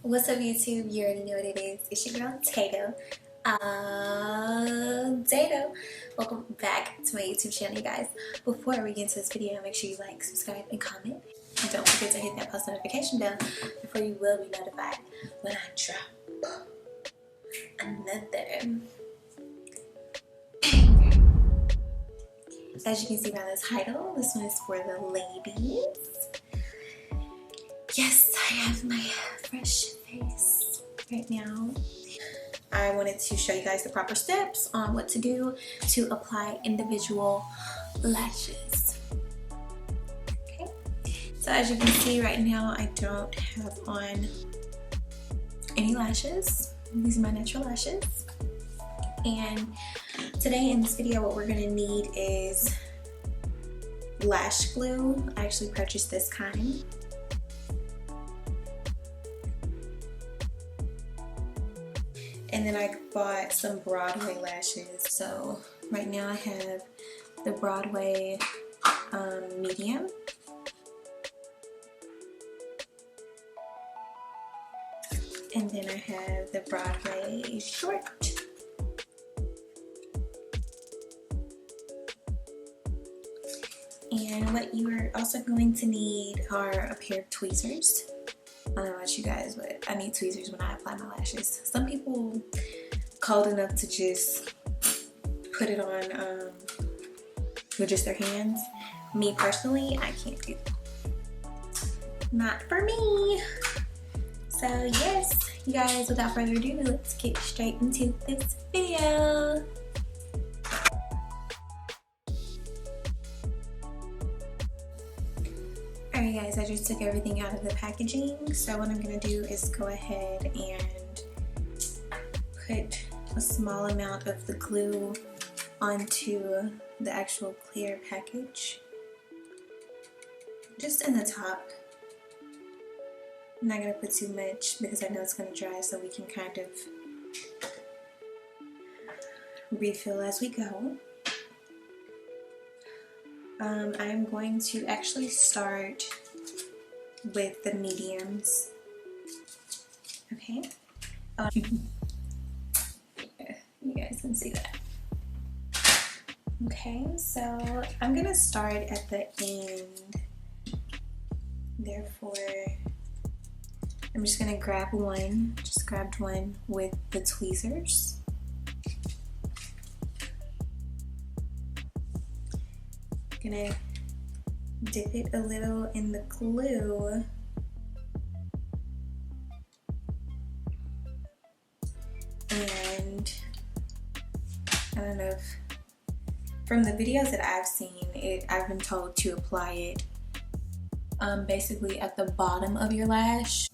What's up, YouTube? You already know what it is. It's your girl, Tato. Tato. Welcome back to my YouTube channel, you guys. Before we get into this video, make sure you like, subscribe, and comment. And don't forget to hit that post notification bell before you will be notified when I drop another. As you can see by the title, this one is for the ladies. Yes, I have my fresh face right now. I wanted to show you guys the proper steps on what to do to apply individual lashes. Okay, so as you can see right now, I don't have on any lashes. These are my natural lashes. And today in this video, what we're gonna need is lash glue. I actually purchased this kind. And then I bought some Broadway lashes. So right now I have the Broadway medium. And then I have the Broadway short. And what you are also going to need are a pair of tweezers. I don't know about you guys, but I need tweezers when I apply my lashes. Some people cold enough to just put it on with just their hands. Me personally, I can't do that. Not for me. So yes, you guys, without further ado, let's get straight into this video. Alright guys, I just took everything out of the packaging, so what I'm going to do is go ahead and put a small amount of the glue onto the actual clear package, just in the top. I'm not going to put too much because I know it's going to dry, so we can kind of refill as we go. I'm going to actually start with the mediums. Okay. You guys can see that. Okay, so I'm gonna start at the end. Therefore, I'm just gonna grab one. Just grabbed one with the tweezers. Gonna dip it a little in the glue and I don't know if from the videos that I've seen I've been told to apply it basically at the bottom of your lash.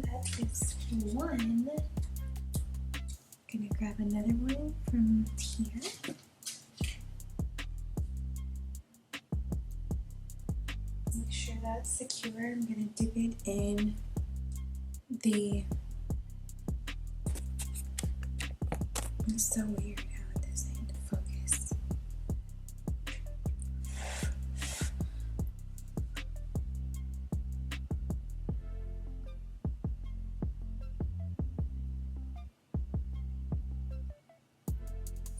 That is one. Gonna grab another one from here. Make sure that's secure. I'm gonna dip it in the. It's so weird how it doesn't focus.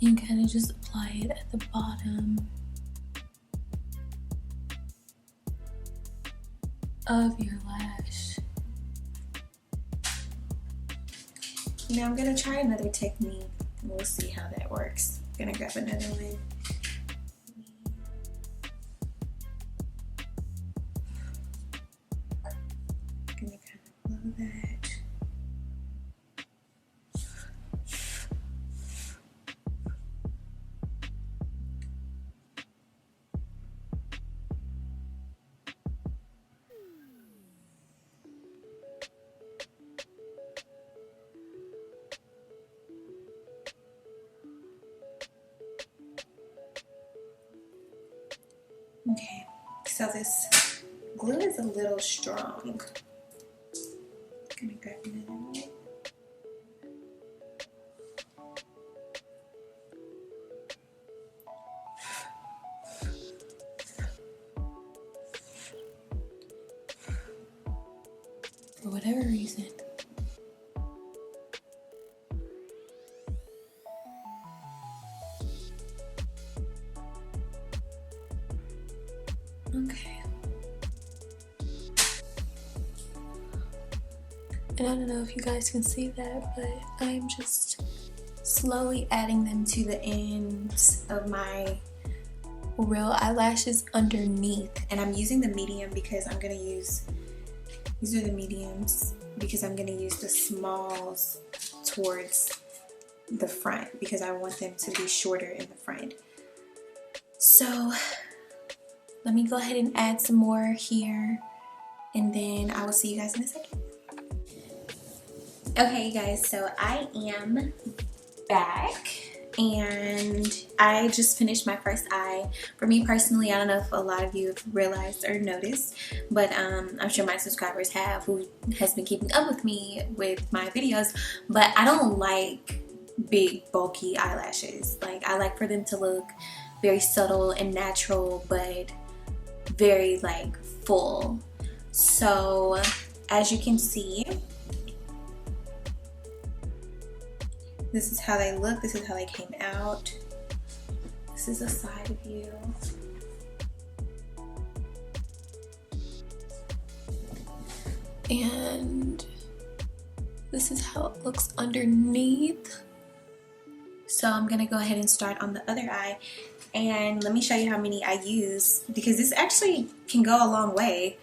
And kind of just apply it at the bottom of your lash. Now I'm gonna try another technique. We'll see how that works. I'm gonna grab another one. I'm gonna kind of blow that. Okay, so this glue is a little strong. I'm gonna grab another one. for whatever reason. Okay. And I don't know if you guys can see that, but I'm just slowly adding them to the ends of my real eyelashes underneath. And I'm using the medium because I'm gonna use, these are the mediums, because I'm gonna use the smalls towards the front because I want them to be shorter in the front. So let me go ahead and add some more here, and then I will see you guys in a second. Okay, you guys, so I am back and I just finished my first eye. For me personally, I don't know if a lot of you have realized or noticed, but I'm sure my subscribers have, who has been keeping up with me with my videos, but I don't like big bulky eyelashes. Like, I like for them to look very subtle and natural, but very like full. So as you can see, this is how they look, this is how they came out. This is a side view. And this is how it looks underneath. So I'm gonna go ahead and start on the other eye. And let me show you how many I use, because this actually can go a long way.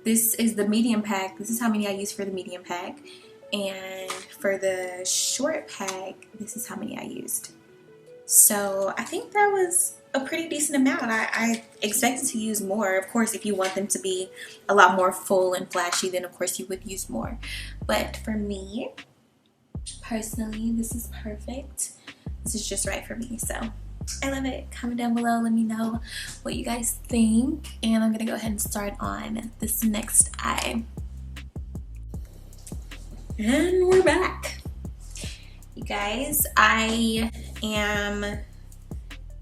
This is the medium pack. This is how many I use for the medium pack. And for the short pack, this is how many I used. So I think that was a pretty decent amount. I expected to use more. Of course, if you want them to be a lot more full and flashy, then of course you would use more. But for me, personally, this is perfect. This is just right for me, so I love it. Comment down below, let me know what you guys think. And I'm gonna go ahead and start on this next eye. And we're back. You guys, I am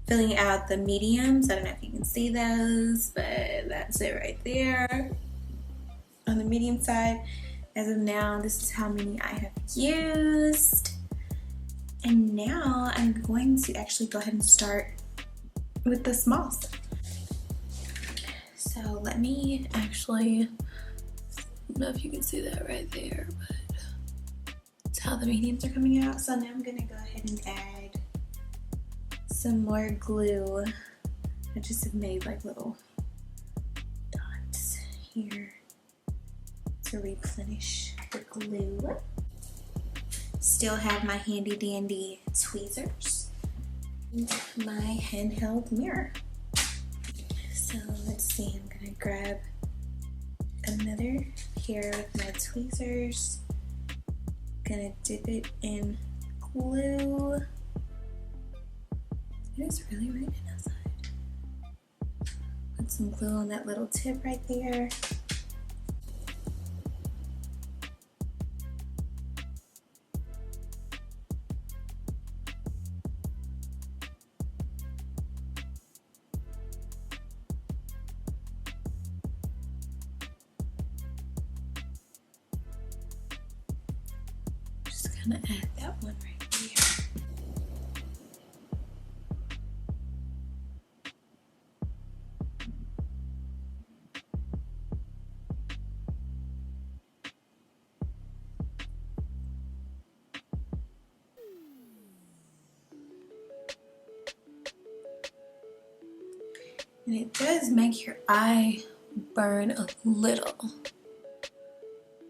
filling out the mediums. I don't know if you can see those, but that's it right there on the medium side. As of now, this is how many I have used. And now I'm going to actually go ahead and start with the smalls. So let me actually, I don't know if you can see that right there, but that's how the mediums are coming out. So now I'm gonna go ahead and add some more glue. I just have made like little dots here to replenish the glue. Still have my handy dandy tweezers and my handheld mirror. So let's see, I'm gonna grab another pair with my tweezers. Gonna dip it in glue. It is really raining outside. Put some glue on that little tip right there. Gonna add that one right here. And it does make your eye burn a little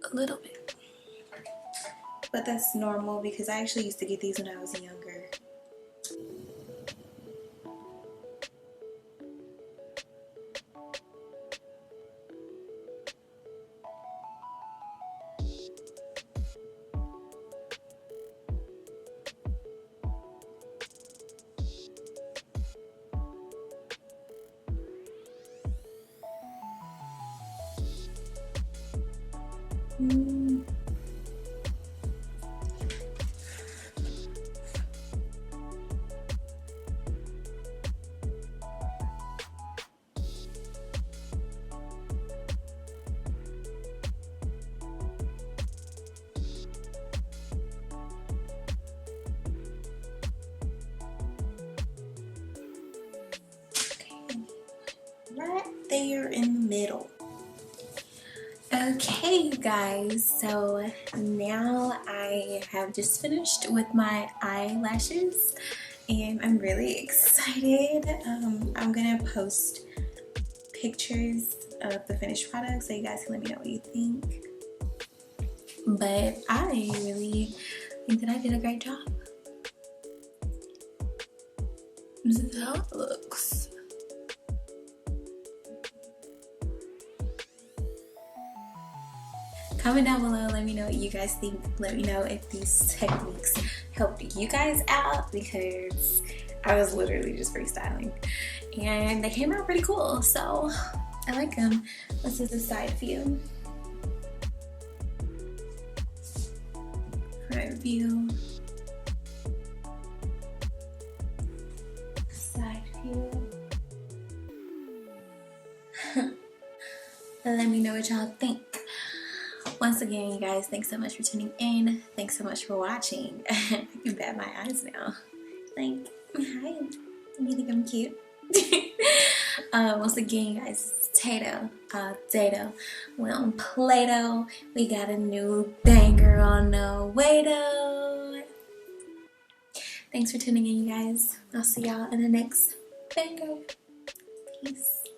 bit. But that's normal because I actually used to get these when I was younger. right there in the middle. Okay, you guys, so now I have just finished with my eyelashes and I'm really excited. I'm gonna post pictures of the finished product so you guys can let me know what you think. But I really think that I did a great job. This is how it looks. Comment down below, let me know what you guys think. Let me know if these techniques helped you guys out, because I was literally just freestyling and they came out pretty cool, so I like them. This is the side view, front view, side view. Let me know what y'all think. Once again, you guys, thanks so much for tuning in. Thanks so much for watching. I can bat my eyes now. Like, hi, you think I'm cute? Once again, you guys, it's Tato. We're on Play-Doh. We got a new banger on the way though. Thanks for tuning in, you guys. I'll see y'all in the next banger. Peace.